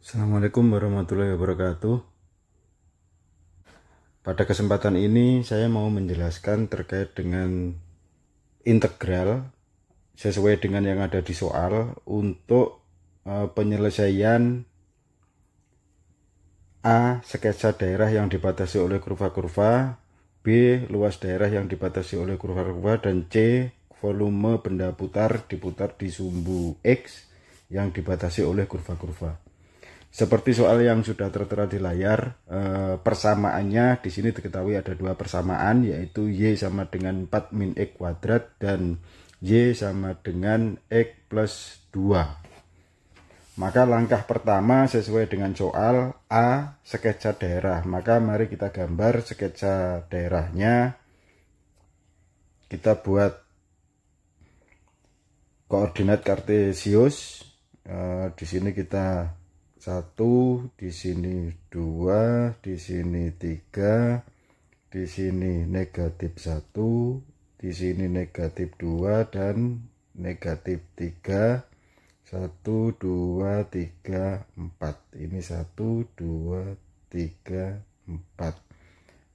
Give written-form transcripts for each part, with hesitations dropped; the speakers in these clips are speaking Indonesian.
Assalamualaikum warahmatullahi wabarakatuh. Pada kesempatan ini saya mau menjelaskan terkait dengan integral sesuai dengan yang ada di soal untuk penyelesaian A. Sketsa daerah yang dibatasi oleh kurva-kurva, B. Luas daerah yang dibatasi oleh kurva-kurva, dan C. Volume benda diputar di sumbu X yang dibatasi oleh kurva-kurva. Seperti soal yang sudah tertera di layar, persamaannya di sini diketahui ada dua persamaan, yaitu Y sama dengan 4 min X kuadrat dan Y sama dengan X plus 2. Maka langkah pertama sesuai dengan soal A. Sketsa daerah. Maka mari kita gambar sketsa daerahnya. Kita buat koordinat kartesius. Di sini kita 1, di sini 2, di sini 3, di sini negatif 1, di sini negatif 2 dan negatif 3. 1, 2, 3, 4. Ini 1, 2, 3, 4.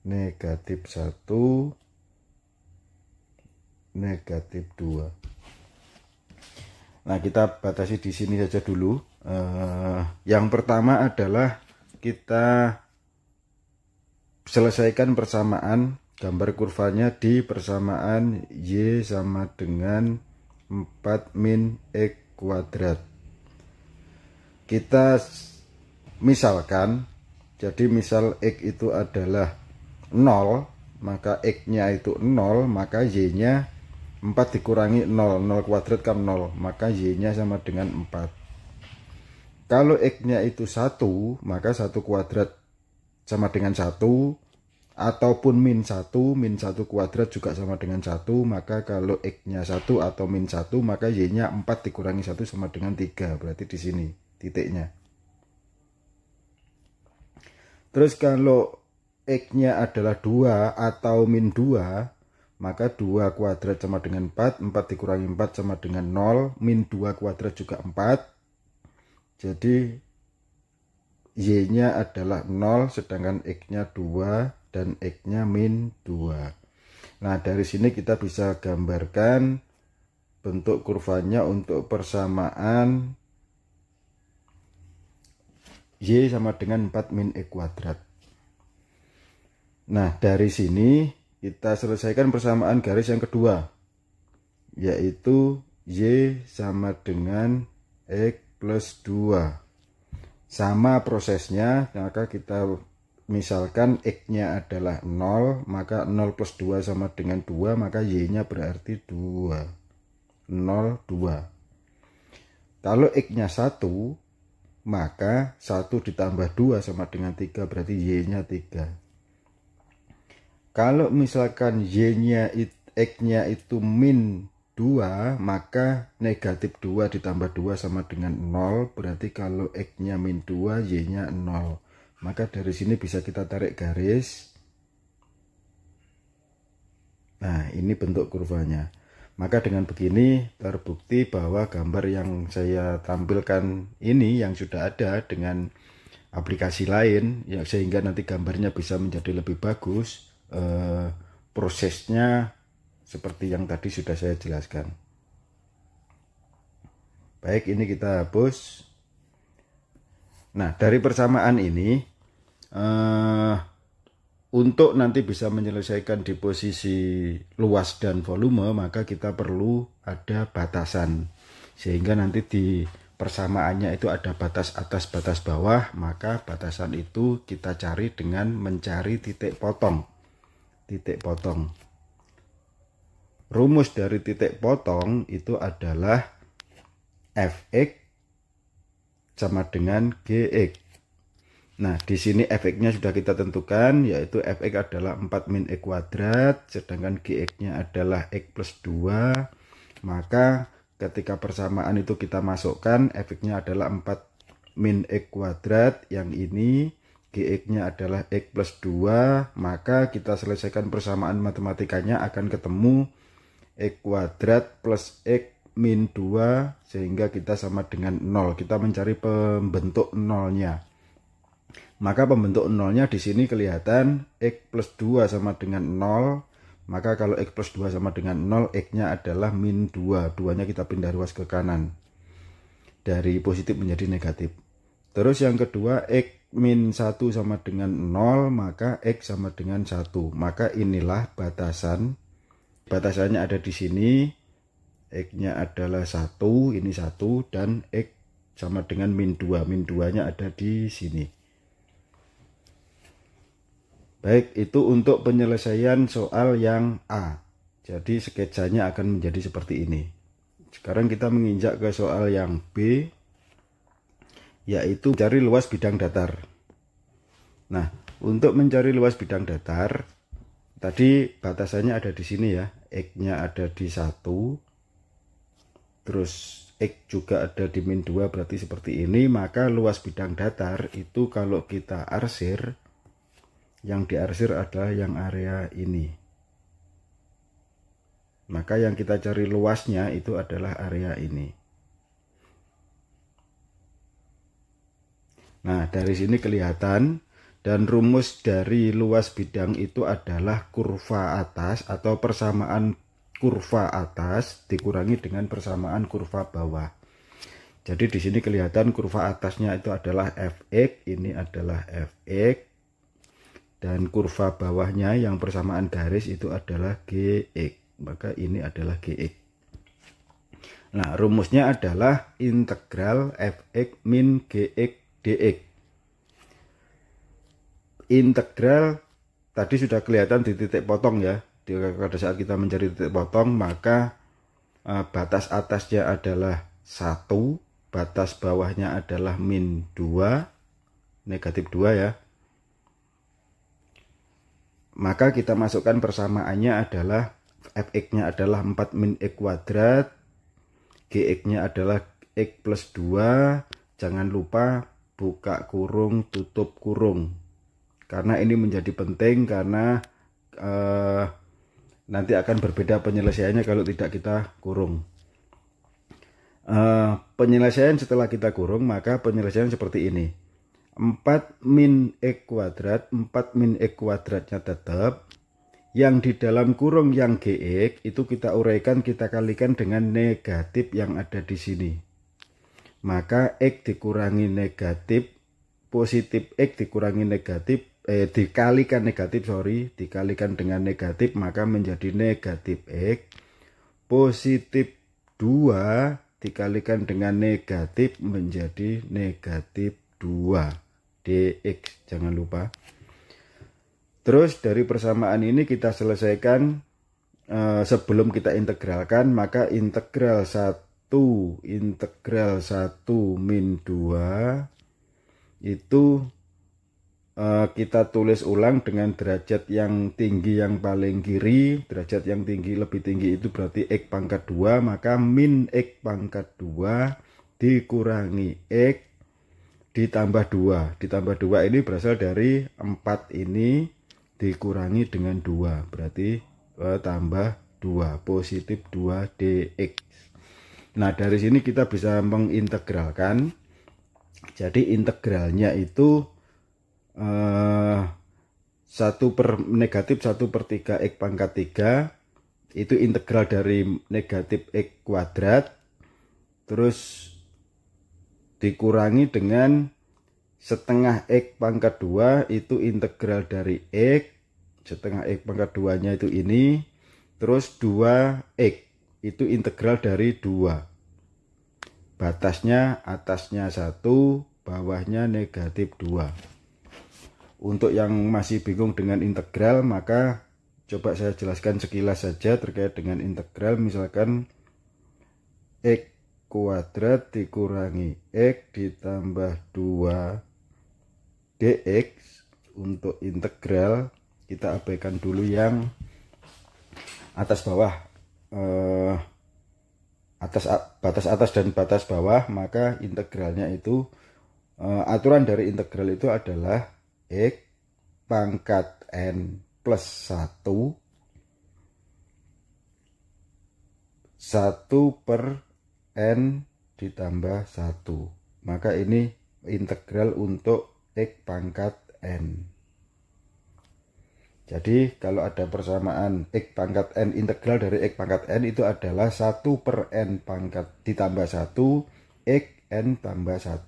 Negatif 1, negatif 2. Nah, kita batasi di sini saja dulu. Yang pertama adalah kita selesaikan persamaan gambar kurvanya di persamaan Y sama dengan 4 min X kuadrat. Kita misalkan, jadi misal X itu adalah 0, maka X nya itu 0, maka Y nya 4 dikurangi 0, 0 kuadrat kan 0, maka Y nya sama dengan 4. Kalau X nya itu 1, maka 1 kuadrat sama dengan 1, ataupun min 1 kuadrat juga sama dengan 1. Maka kalau X nya 1 atau min 1, maka Y nya 4 dikurangi 1 sama dengan 3, berarti di sini titiknya. Terus kalau X nya adalah 2 atau min 2, maka 2 kuadrat sama dengan 4, 4 dikurangi 4 sama dengan 0, min 2 kuadrat juga 4. Jadi Y nya adalah 0, sedangkan X nya 2 dan X nya min 2. Nah, dari sini kita bisa gambarkan bentuk kurvanya untuk persamaan Y sama dengan 4 min X kuadrat. Nah, dari sini kita selesaikan persamaan garis yang kedua, yaitu Y sama dengan X plus 2. Sama prosesnya, maka kita misalkan X nya adalah 0, maka 0 plus 2 sama dengan 2, maka Y nya berarti 2. 0, 2. Kalau X nya 1, maka 1 ditambah 2 sama dengan 3, berarti Y nya 3. Kalau misalkan X nya itu min 2, maka negatif 2 ditambah 2 sama dengan 0, berarti kalau X nya min 2, Y nya 0. Maka dari sini bisa kita tarik garis. Nah, ini bentuk kurvanya. Maka dengan begini terbukti bahwa gambar yang saya tampilkan ini yang sudah ada dengan aplikasi lain, ya, sehingga nanti gambarnya bisa menjadi lebih bagus. Prosesnya seperti yang tadi sudah saya jelaskan. Baik, ini kita hapus. Nah, dari persamaan ini, untuk nanti bisa menyelesaikan di posisi luas dan volume, maka kita perlu ada batasan. Sehingga nanti di persamaannya itu ada batas atas, batas bawah, maka batasan itu kita cari dengan mencari titik potong. Titik potong. Rumus dari titik potong itu adalah Fx sama dengan Gx. Nah, di sini Fx-nya sudah kita tentukan, yaitu Fx adalah 4 min X kuadrat, sedangkan Gx-nya adalah X plus 2. Maka ketika persamaan itu kita masukkan, Fx-nya adalah 4 min X kuadrat, yang ini Gx-nya adalah X plus 2, maka kita selesaikan persamaan matematikanya akan ketemu X kuadrat plus X min 2 sehingga kita sama dengan 0. Kita mencari pembentuk nolnya. Maka pembentuk nolnya di sini kelihatan X plus 2 sama dengan 0. Maka kalau X plus 2 sama dengan 0, X-nya adalah min 2. 2-nya kita pindah ruas ke kanan. Dari positif menjadi negatif. Terus yang kedua, X min 1 sama dengan 0, maka X sama dengan 1. Maka inilah batasan. Batasannya ada di sini. X-nya adalah 1, ini 1, dan X sama dengan min 2. Min 2-nya ada di sini. Baik, itu untuk penyelesaian soal yang A. Jadi sketsanya akan menjadi seperti ini. Sekarang kita menginjak ke soal yang B, yaitu cari luas bidang datar. Nah, untuk mencari luas bidang datar, tadi batasannya ada di sini ya. X-nya ada di 1, terus X juga ada di min 2, berarti seperti ini. Maka luas bidang datar itu kalau kita arsir, yang diarsir adalah yang area ini. Maka yang kita cari luasnya itu adalah area ini. Nah, dari sini kelihatan, dan rumus dari luas bidang itu adalah kurva atas atau persamaan kurva atas dikurangi dengan persamaan kurva bawah. Jadi di sini kelihatan kurva atasnya itu adalah fx, ini adalah fx. Dan kurva bawahnya yang persamaan garis itu adalah gx. Maka ini adalah gx. Nah, rumusnya adalah integral fx min gx dx. Integral tadi sudah kelihatan di titik potong ya. Pada saat kita mencari titik potong, maka batas atasnya adalah 1, batas bawahnya adalah min 2, negatif 2 ya. Maka kita masukkan persamaannya adalah fx-nya adalah 4 min x kuadrat, gx-nya adalah x plus 2. Jangan lupa buka kurung, tutup kurung. Karena ini menjadi penting, karena nanti akan berbeda penyelesaiannya kalau tidak kita kurung. Penyelesaian setelah kita kurung, maka penyelesaian seperti ini. 4 min x kuadrat, 4 min x kuadratnya tetap. Yang di dalam kurung yang gx itu kita uraikan, kita kalikan dengan negatif yang ada di sini. Maka x dikurangi negatif, positif x dikurangi negatif, dikalikan negatif, dikalikan dengan negatif, maka menjadi negatif x. Positif 2 dikalikan dengan negatif menjadi negatif 2 dx, jangan lupa. Terus dari persamaan ini kita selesaikan sebelum kita integralkan, maka integral 1 min 2 itu kita tulis ulang dengan derajat yang tinggi yang paling kiri. Derajat yang tinggi lebih tinggi itu berarti x pangkat 2, maka min x pangkat 2 dikurangi x ditambah 2. Ditambah 2 ini berasal dari 4 ini dikurangi dengan 2, berarti tambah 2, positif 2 dx. Nah, dari sini kita bisa mengintegralkan. Jadi integralnya itu 1 per negatif 1/3 x pangkat 3. Itu integral dari negatif x kuadrat. Terus dikurangi dengan setengah x pangkat 2, itu integral dari x. Setengah x pangkat 2 nya itu ini. Terus 2x itu integral dari 2. Batasnya atasnya 1, bawahnya negatif 2. Untuk yang masih bingung dengan integral, maka coba saya jelaskan sekilas saja terkait dengan integral. Misalkan x kuadrat dikurangi x ditambah 2 dx. Untuk integral kita abaikan dulu yang atas bawah, batas atas dan batas bawah. Maka integralnya itu aturan dari integral itu adalah x pangkat n plus 1 1/n ditambah 1. Maka ini integral untuk x pangkat n. Jadi kalau ada persamaan x pangkat n, integral dari x pangkat n itu adalah 1/n pangkat ditambah 1 x n tambah 1.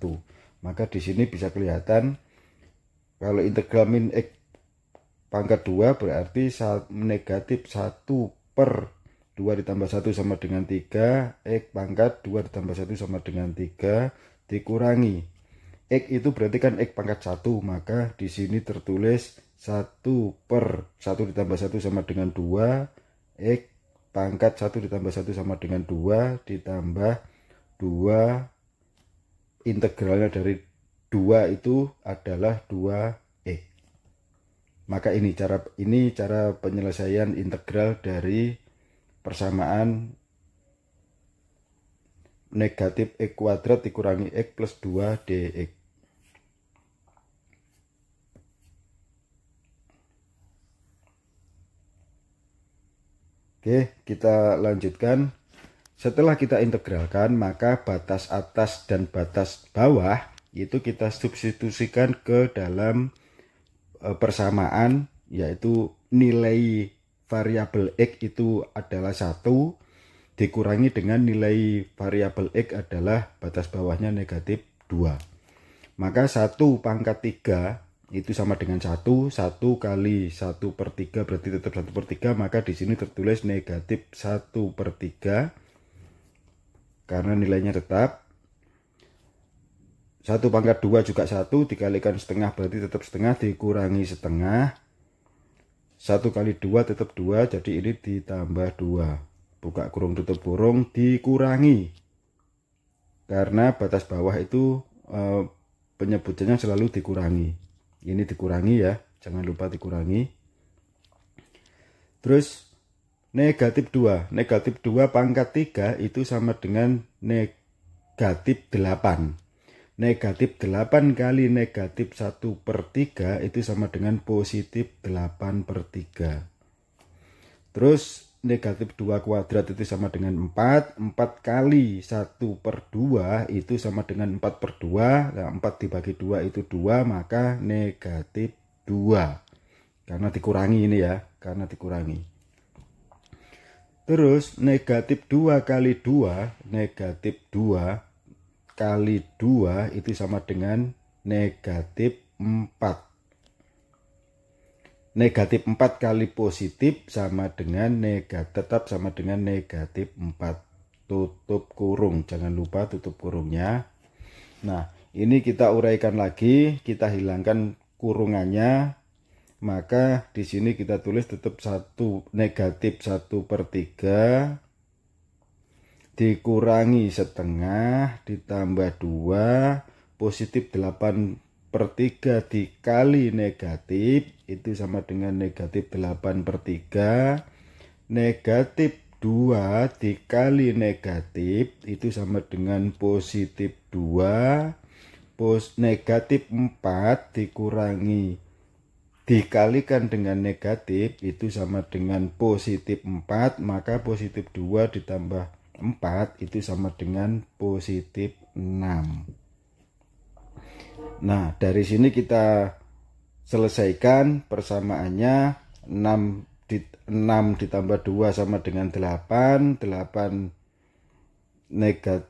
Maka di sini bisa kelihatan kalau integral min x pangkat 2 berarti negatif 1/2 ditambah 1 sama dengan 3, x pangkat 2 ditambah 1 sama dengan 3 dikurangi. X itu berarti kan x pangkat 1, maka di sini tertulis 1/1 ditambah 1 sama dengan 2, x pangkat 1 ditambah 1 sama dengan 2 ditambah 2, integralnya dari 2 itu adalah 2x. Maka ini cara penyelesaian integral dari persamaan negatif x kuadrat dikurangi x plus 2 dx. Oke, kita lanjutkan. Setelah kita integralkan, maka batas atas dan batas bawah itu kita substitusikan ke dalam persamaan, yaitu nilai variabel x itu adalah 1 dikurangi dengan nilai variabel x adalah batas bawahnya negatif 2. Maka 1 pangkat 3 itu sama dengan 1 kali 1/3 berarti tetap 1/3, maka di sini tertulis negatif 1/3 karena nilainya tetap. 1 pangkat 2 juga 1 dikalikan setengah berarti tetap setengah dikurangi setengah. 1 kali 2 tetap 2, jadi ini ditambah 2. Buka kurung tutup kurung dikurangi. Karena batas bawah itu penyebutannya selalu dikurangi. Ini dikurangi ya, jangan lupa dikurangi. Terus negatif 2. Negatif 2 pangkat 3 itu sama dengan negatif 8. Negatif 8 kali negatif 1/3 itu sama dengan positif 8/3. Terus negatif 2 kuadrat itu sama dengan 4. 4 kali 1/2 itu sama dengan 4/2. Nah, 4 dibagi 2 itu 2, maka negatif 2. Karena dikurangi ini ya, karena dikurangi. Terus negatif 2 kali 2, negatif 2 kali 2 itu sama dengan negatif 4. Negatif 4 kali positif sama dengan tetap sama dengan negatif 4. Tutup kurung, jangan lupa tutup kurungnya. Nah, ini kita uraikan lagi, kita hilangkan kurungannya. Maka di sini kita tulis tetap negatif 1/3 dikurangi setengah ditambah 2 positif 8/3 dikali negatif itu sama dengan negatif 8/3. Negatif 2 dikali negatif itu sama dengan positif 2. Negatif 4 dikalikan dengan negatif itu sama dengan positif 4. Maka positif 2 ditambah 4 itu sama dengan positif 6. Nah, dari sini kita selesaikan persamaannya. 6 ditambah 2 sama dengan 8. 8 negatif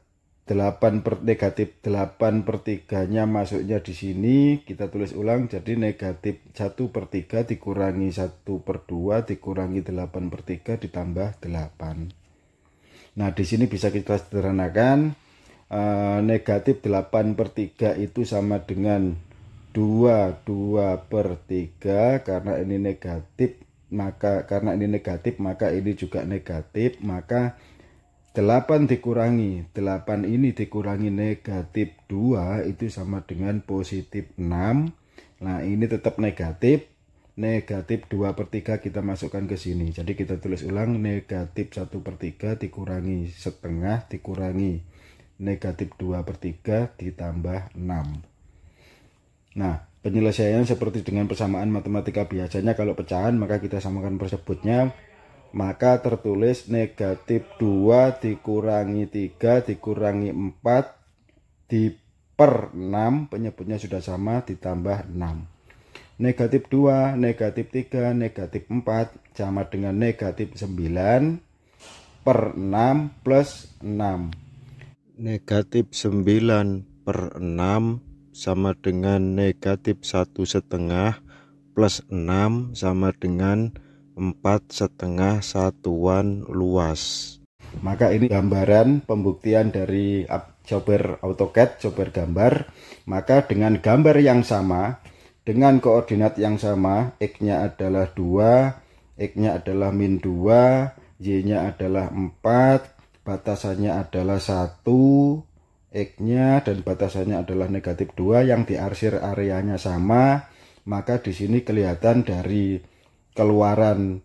8/3 nya masuknya di sini. Kita tulis ulang, jadi negatif 1/3 dikurangi 1/2 dikurangi 8/3 ditambah 8. Nah, di sini bisa kita sederhanakan. Negatif 8/3 itu sama dengan 2/3 karena ini negatif, maka ini juga negatif, maka 8 dikurangi 8 ini dikurangi negatif 2 itu sama dengan positif 6. Nah, ini tetap negatif. Negatif 2/3 kita masukkan ke sini. Jadi kita tulis ulang, negatif 1/3 dikurangi setengah dikurangi negatif 2/3 ditambah 6. Nah, penyelesaian seperti dengan persamaan matematika biasanya, kalau pecahan maka kita samakan persebutnya. maka tertulis negatif 2 dikurangi 3 dikurangi 4 per 6, penyebutnya sudah sama, ditambah 6. Negatif 2, negatif 3, negatif 4 sama dengan negatif 9 per 6 plus 6. Negatif 9 per 6 sama dengan negatif 1,5 plus 6 sama dengan 4,5 satuan luas. Maka ini gambaran pembuktian dari software AutoCAD, software gambar. Maka dengan gambar yang sama, dengan koordinat yang sama, X-nya adalah 2, X-nya adalah min 2, Y-nya adalah 4, batasannya adalah 1, X-nya dan batasannya adalah negatif 2, yang diarsir areanya sama, maka di sini kelihatan dari keluaran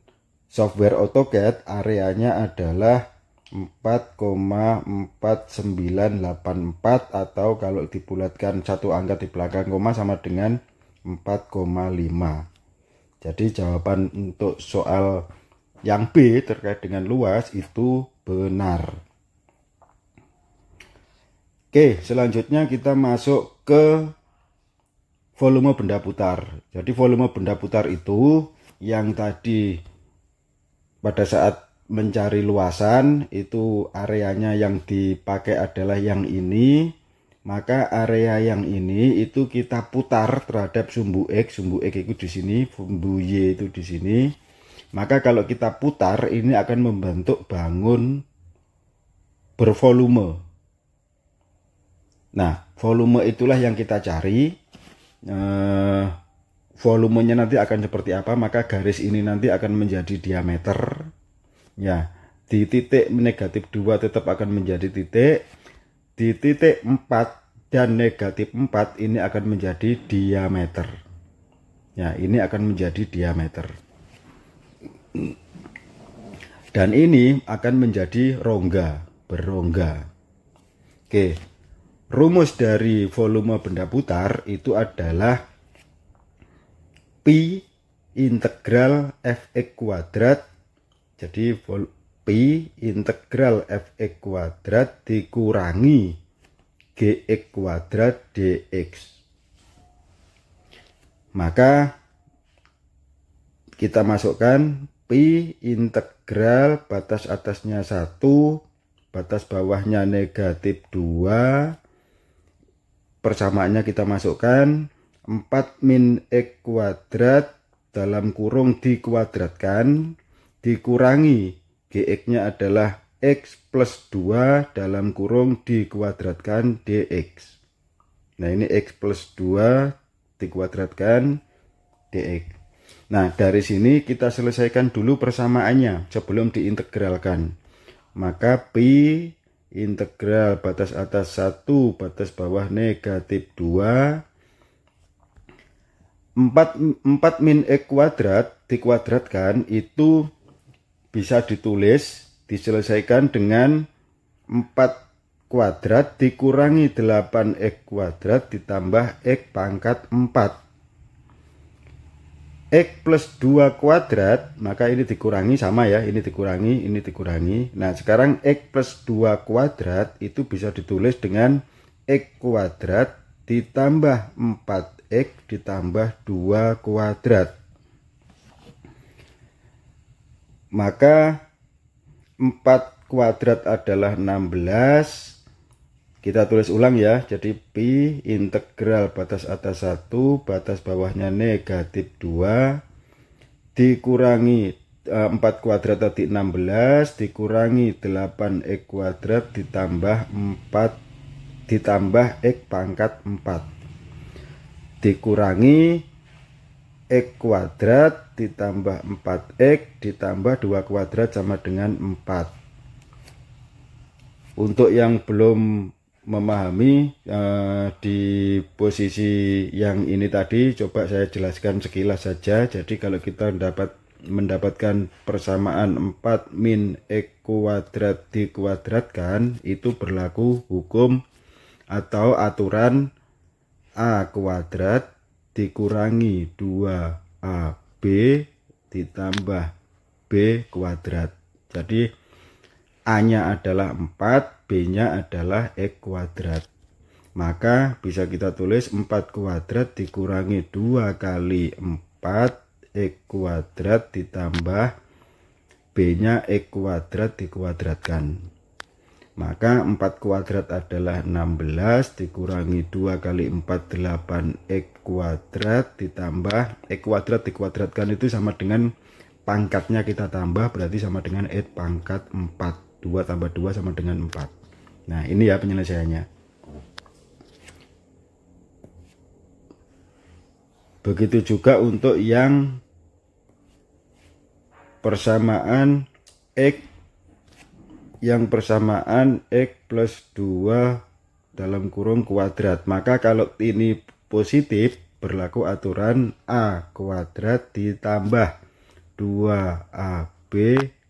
software AutoCAD areanya adalah 4,4984 atau kalau dibulatkan satu angka di belakang koma sama dengan 4,5. Jadi jawaban untuk soal yang B terkait dengan luas itu benar. Oke, selanjutnya kita masuk ke volume benda putar. Jadi volume benda putar itu yang tadi pada saat mencari luasan itu areanya yang dipakai adalah yang ini, maka area yang ini itu kita putar terhadap sumbu X itu di sini, sumbu Y itu di sini. Maka kalau kita putar ini akan membentuk bangun bervolume. Nah, volume itulah yang kita cari. Volumenya nanti akan seperti apa, maka garis ini nanti akan menjadi diameter. Ya, di titik negatif 2 tetap akan menjadi titik. Di titik 4 dan negatif 4 ini akan menjadi diameter. Ya, ini akan menjadi diameter. Dan ini akan menjadi rongga, berrongga. Oke, rumus dari volume benda putar itu adalah Pi integral Fx kuadrat. Jadi Pi integral Fx kuadrat dikurangi Gx kuadrat dx. Maka kita masukkan Pi integral batas atasnya 1, batas bawahnya negatif 2, persamaannya kita masukkan 4 min X kuadrat dalam kurung dikuadratkan dikurangi Gx-nya adalah X plus 2 dalam kurung dikuadratkan dx. Nah ini X plus 2 dikuadratkan dx. Nah, dari sini kita selesaikan dulu persamaannya sebelum diintegralkan. Maka Pi integral batas atas 1, batas bawah negatif 2. 4 min X kuadrat dikuadratkan itu bisa ditulis, diselesaikan dengan 4 kuadrat dikurangi 8X kuadrat ditambah X pangkat 4. X plus 2 kuadrat, maka ini dikurangi sama ya, ini dikurangi, ini dikurangi. Nah sekarang X plus 2 kuadrat itu bisa ditulis dengan X kuadrat ditambah 4X ditambah 2 kuadrat. Maka 4 kuadrat adalah 16. Kita tulis ulang ya, jadi Pi integral batas atas 1, batas bawahnya negatif 2, dikurangi 4 kuadrat tadi 16, dikurangi 8X kuadrat ditambah 4, ditambah X pangkat 4, dikurangi X kuadrat ditambah 4X ditambah 2 kuadrat sama dengan 4. Untuk yang belum memahami di posisi yang ini tadi, coba saya jelaskan sekilas saja. Jadi kalau kita mendapatkan persamaan 4 min X kuadrat dikuadratkan, itu berlaku hukum atau aturan A kuadrat dikurangi 2AB ditambah B kuadrat. Jadi A-nya adalah 4, B-nya adalah X kuadrat. Maka bisa kita tulis 4 kuadrat dikurangi 2 kali 4 X kuadrat ditambah B-nya X kuadrat dikuadratkan. Maka 4 kuadrat adalah 16 dikurangi 2 kali 4 8 X kuadrat ditambah X kuadrat dikuadratkan itu sama dengan pangkatnya kita tambah, berarti sama dengan X pangkat 4. 2 tambah 2 sama dengan 4. Nah ini ya penyelesaiannya. Begitu juga untuk yang persamaan X plus 2 dalam kurung kuadrat. Maka kalau ini positif berlaku aturan A kuadrat ditambah 2AB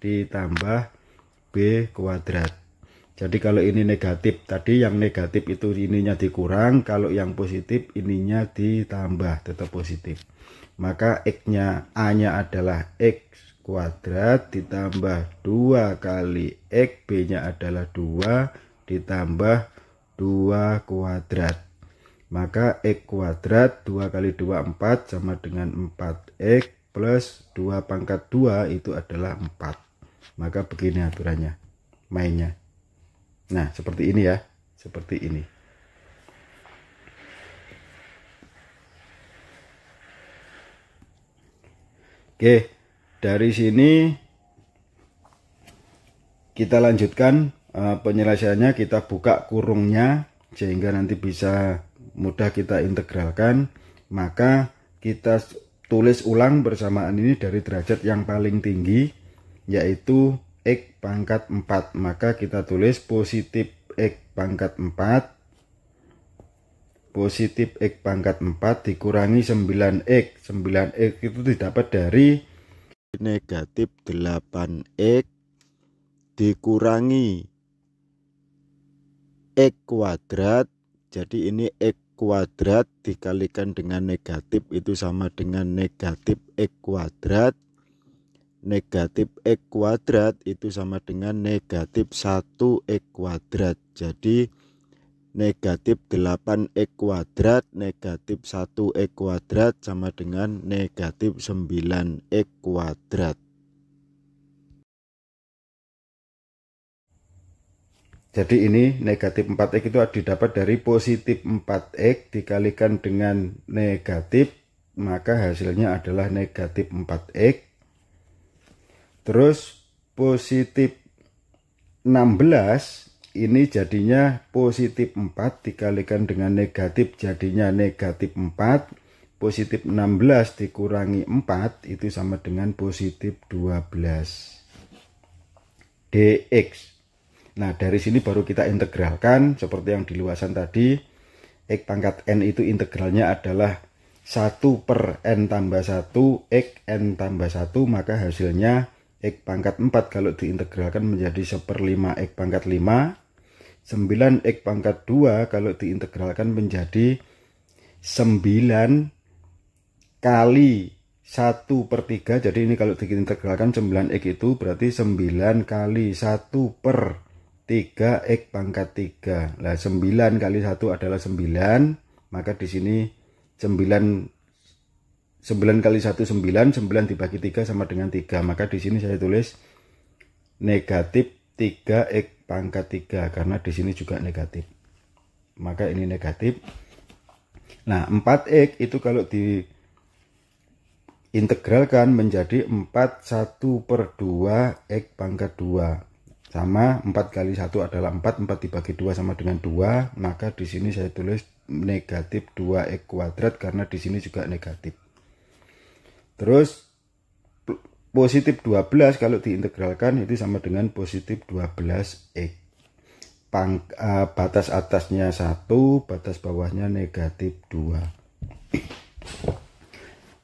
ditambah B kuadrat. Jadi kalau ini negatif, tadi yang negatif itu ininya dikurang, kalau yang positif ininya ditambah, tetap positif. Maka X-nya, A-nya adalah X kuadrat ditambah 2 kali X, B-nya adalah 2 ditambah 2 kuadrat. Maka X kuadrat 2 kali 2 4 sama dengan 4X plus 2 pangkat 2 itu adalah 4. Maka begini aturannya, mainnya. Nah seperti ini ya, seperti ini. Oke, dari sini kita lanjutkan penyelesaiannya. Kita buka kurungnya sehingga nanti bisa mudah kita integralkan. Maka kita tulis ulang persamaan ini dari derajat yang paling tinggi, yaitu X pangkat 4. Maka kita tulis positif X pangkat 4, positif X pangkat 4 dikurangi 9X. 9X itu didapat dari negatif 8X dikurangi X kuadrat. Jadi ini X kuadrat dikalikan dengan negatif itu sama dengan negatif X kuadrat. Negatif X kuadrat itu sama dengan negatif 1X kuadrat. Jadi negatif 8X kuadrat negatif 1X kuadrat sama dengan negatif 9X kuadrat. Jadi ini negatif 4X itu didapat dari positif 4X dikalikan dengan negatif, maka hasilnya adalah negatif 4X. Terus positif 16 ini jadinya positif 4 dikalikan dengan negatif jadinya negatif 4. Positif 16 dikurangi 4 itu sama dengan positif 12 dx. Nah dari sini baru kita integralkan seperti yang di luasan tadi. X pangkat n itu integralnya adalah 1 per n tambah 1 x n tambah 1, maka hasilnya X pangkat 4 kalau diintegralkan menjadi 1/5 X pangkat 5. 9X pangkat 2 kalau diintegralkan menjadi 9 kali 1/3. Jadi ini kalau diintegralkan 9X itu berarti 9 kali 1/3 X pangkat 3. Nah 9 kali 1 adalah 9. Maka di sini 9 kali 1 9, 9 dibagi 3 sama dengan 3. Maka di sini saya tulis negatif 3X pangkat 3 karena di sini juga negatif. Maka ini negatif. Nah, 4X itu kalau diintegralkan menjadi 4 1/2 X pangkat 2. Sama 4 kali 1 adalah 4, 4 dibagi 2 sama dengan 2. Maka di sini saya tulis negatif 2X kuadrat karena di sini juga negatif. Terus positif 12 kalau diintegralkan itu sama dengan positif 12X. Batas atasnya 1, batas bawahnya negatif 2.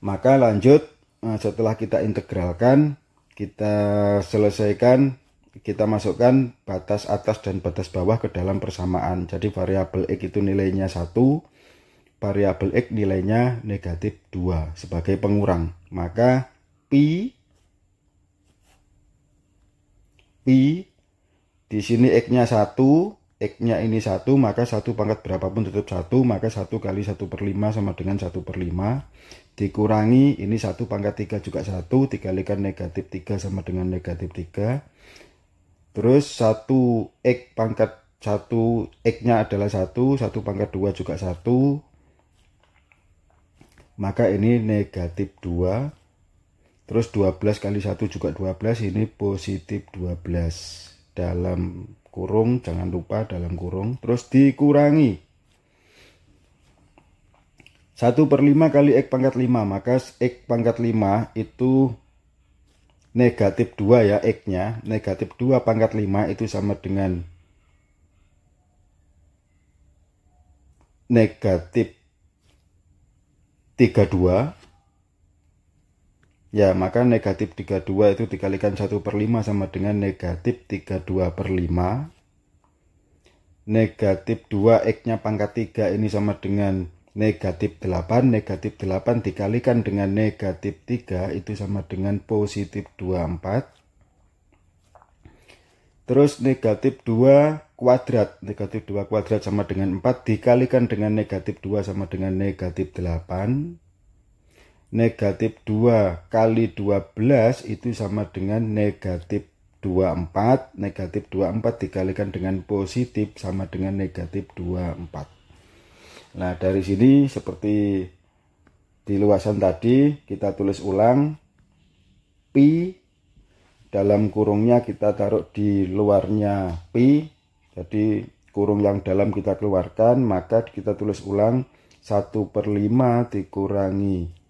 Maka lanjut, setelah kita integralkan, kita selesaikan, kita masukkan batas atas dan batas bawah ke dalam persamaan. Jadi variabel X itu nilainya 1, variabel X nilainya negatif 2 sebagai pengurang. Maka pi pi. Di sini X-nya 1, X-nya ini 1, maka 1 pangkat berapapun tetap 1, maka 1 kali 1/5 sama dengan 1/5. Dikurangi, ini 1 pangkat 3 juga 1, dikalikan negatif 3 sama dengan negatif 3. Terus 1 X pangkat 1, X-nya adalah 1, 1 pangkat 2 juga 1. Maka ini negatif 2. Terus 12 kali 1 juga 12, ini positif 12. Dalam kurung, jangan lupa dalam kurung. Terus dikurangi 1/5 kali X pangkat 5, maka X pangkat 5 itu negatif 2 ya, X-nya. Negatif 2 pangkat 5 itu sama dengan negatif 32. Ya, maka negatif 32 itu dikalikan 1/5 sama dengan negatif 32/5. Negatif 2 X-nya pangkat 3 ini sama dengan negatif 8. Negatif 8 dikalikan dengan negatif 3 itu sama dengan positif 24. Terus negatif 2 kuadrat. Negatif 2 kuadrat sama dengan 4 dikalikan dengan negatif 2 sama dengan negatif 8. Negatif 2 kali 12 itu sama dengan negatif 24. Negatif 24 dikalikan dengan positif sama dengan negatif 24. Nah, dari sini seperti di luasan tadi, kita tulis ulang. Pi, dalam kurungnya kita taruh di luarnya pi. Jadi kurung yang dalam kita keluarkan, maka kita tulis ulang 1/5 dikurangi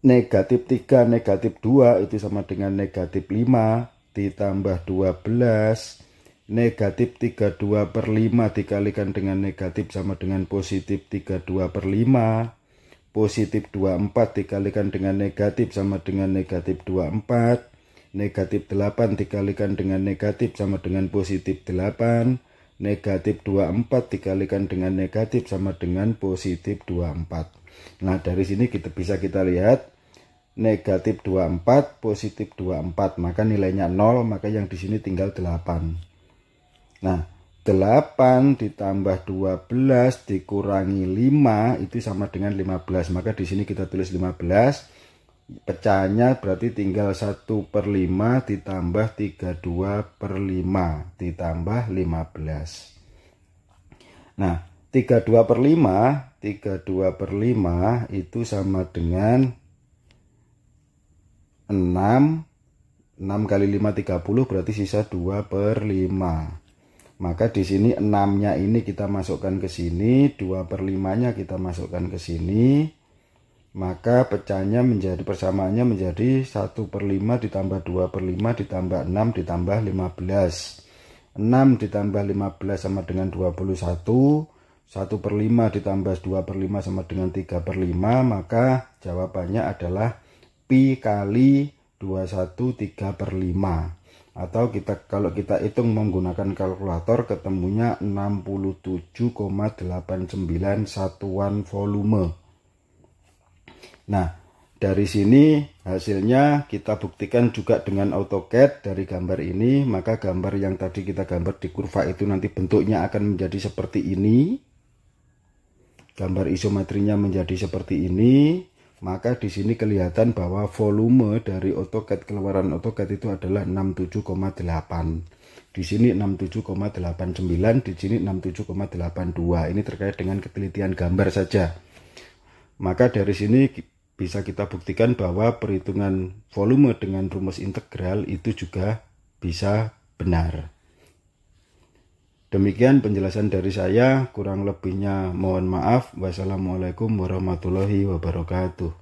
negatif 3 negatif 2 itu sama dengan negatif 5 ditambah 12. Negatif 32/5 dikalikan dengan negatif sama dengan positif 32/5. Positif 24 dikalikan dengan negatif sama dengan negatif 24. Negatif 8 dikalikan dengan negatif sama dengan positif 8. Negatif 24 dikalikan dengan negatif sama dengan positif 24. Nah, dari sini bisa kita lihat negatif 24, positif 24, maka nilainya 0, maka yang di sini tinggal 8. Nah, 8 ditambah 12 dikurangi 5 itu sama dengan 15, maka di sini kita tulis 15. Pecahnya berarti tinggal 1/5 ditambah 32/5 ditambah 15. Nah, 32/5 itu sama dengan 6. 6 kali 5 30, berarti sisa 2/5. Maka di sini 6-nya ini kita masukkan ke sini, 2/5-nya kita masukkan ke sini. Maka pecahnya menjadi, persamaannya menjadi 1/5 ditambah 2/5 ditambah 6 ditambah 15. 6 ditambah 15 sama dengan 21. 1/5 ditambah 2/5 sama dengan 3/5. Maka jawabannya adalah pi kali 21 3/5. Atau kalau kita hitung menggunakan kalkulator, ketemunya 67,89 satuan volume. Nah, dari sini hasilnya kita buktikan juga dengan AutoCAD dari gambar ini. Maka gambar yang tadi kita gambar di kurva itu nanti bentuknya akan menjadi seperti ini. Gambar isometrinya menjadi seperti ini. Maka di sini kelihatan bahwa volume dari AutoCAD, keluaran AutoCAD itu adalah 67,8. Di sini 67,89, di sini 67,82. Ini terkait dengan ketelitian gambar saja. Maka dari sini bisa kita buktikan bahwa perhitungan volume dengan rumus integral itu juga bisa benar. Demikian penjelasan dari saya, kurang lebihnya mohon maaf. Wassalamualaikum warahmatullahi wabarakatuh.